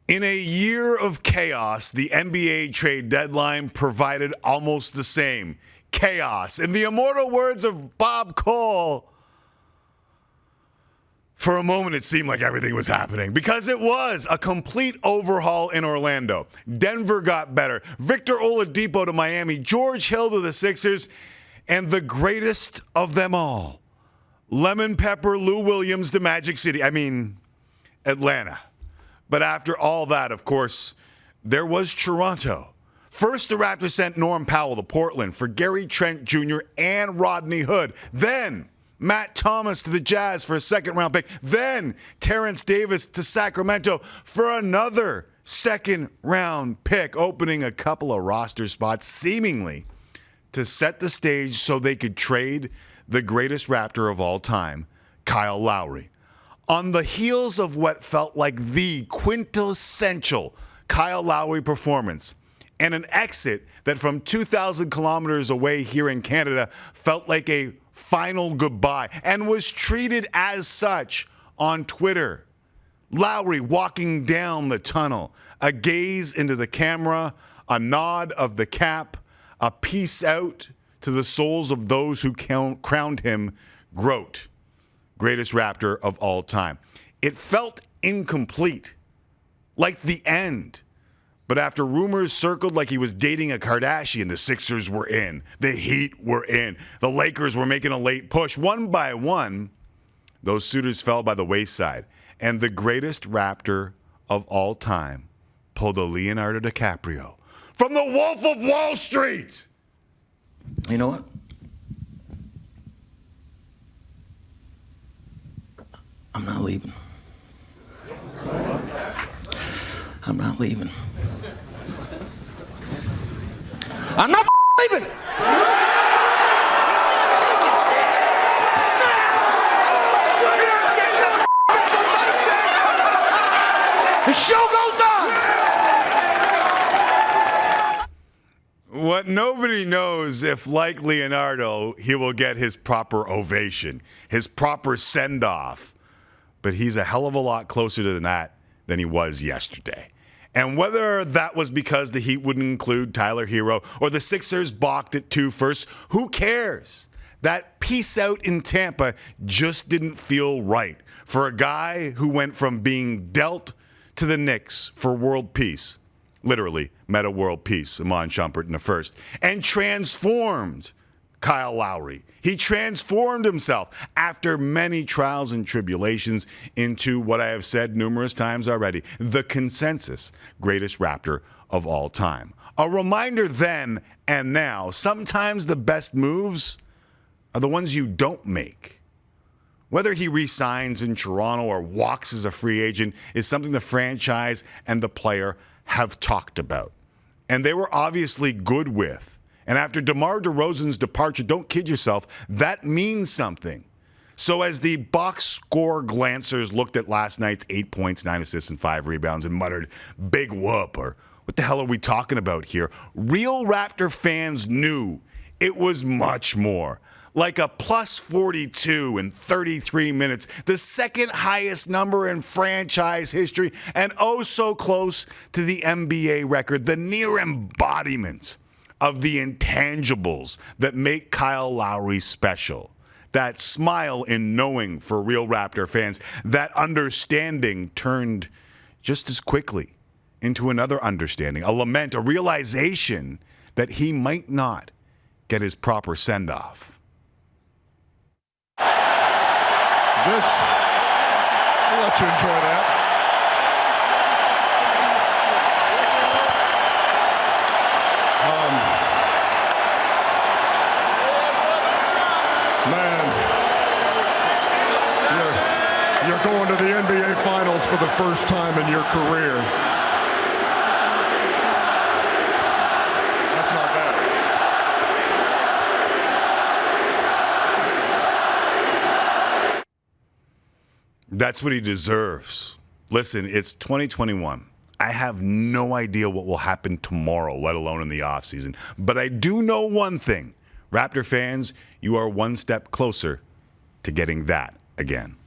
In a year of chaos, the NBA trade deadline provided almost the same chaos. In the immortal words of Bob Cole, for a moment it seemed like everything was happening, because it was a complete overhaul in Orlando. Denver got better. Victor Oladipo to Miami, George Hill to the Sixers, and the greatest of them all, Lemon Pepper Lou Williams to Magic City. Atlanta. But after all that, of course, there was Toronto. First, the Raptors sent Norm Powell to Portland for Gary Trent Jr. and Rodney Hood. Then, Matt Thomas to the Jazz for a second-round pick. Then, Terrence Davis to Sacramento for another second-round pick, opening a couple of roster spots, seemingly to set the stage so they could trade the greatest Raptor of all time, Kyle Lowry. On the heels of what felt like the quintessential Kyle Lowry performance and an exit that from 2,000 kilometers away here in Canada felt like a final goodbye and was treated as such on Twitter. Lowry walking down the tunnel, a gaze into the camera, a nod of the cap, a peace out to the souls of those who crowned him GROAT. Greatest Raptor of all time. It felt incomplete, like the end. But after rumors circled like he was dating a Kardashian, the Sixers were in. The Heat were in. The Lakers were making a late push. One by one, those suitors fell by the wayside. And the greatest Raptor of all time pulled a Leonardo DiCaprio from the Wolf of Wall Street. You know what? I'm not leaving. I'm not leaving. I'm not leaving. The show goes on. What nobody knows if, like Leonardo, he will get his proper ovation, his proper send-off. But he's a hell of a lot closer to that than he was yesterday. And whether that was because the Heat wouldn't include Tyler Hero or the Sixers balked at 2 first, who cares? That peace out in Tampa just didn't feel right for a guy who went from being dealt to the Knicks for world peace, literally meta world peace, Iman Shumpert in the first, and transformed Kyle Lowry. He transformed himself after many trials and tribulations into what I have said numerous times already, the consensus greatest Raptor of all time. A reminder then and now, sometimes the best moves are the ones you don't make. Whether he re-signs in Toronto or walks as a free agent is something the franchise and the player have talked about. And they were obviously good with. And after DeMar DeRozan's departure, don't kid yourself, that means something. So as the box score glancers looked at last night's 8 points, 9 assists, and 5 rebounds and muttered, big whoop, or what the hell are we talking about here? Real Raptor fans knew it was much more. Like a plus 42 in 33 minutes, the second highest number in franchise history, and oh so close to the NBA record, the near embodiment of the intangibles that make Kyle Lowry special. That smile in knowing for real Raptor fans, that understanding turned just as quickly into another understanding, a lament, a realization that he might not get his proper send-off. I'll let you enjoy that. Man, you're going to the NBA Finals for the first time in your career. That's not bad. That's what he deserves. Listen, it's 2021. I have no idea what will happen tomorrow, let alone in the offseason. But I do know one thing. Raptor fans, you are one step closer to getting that again.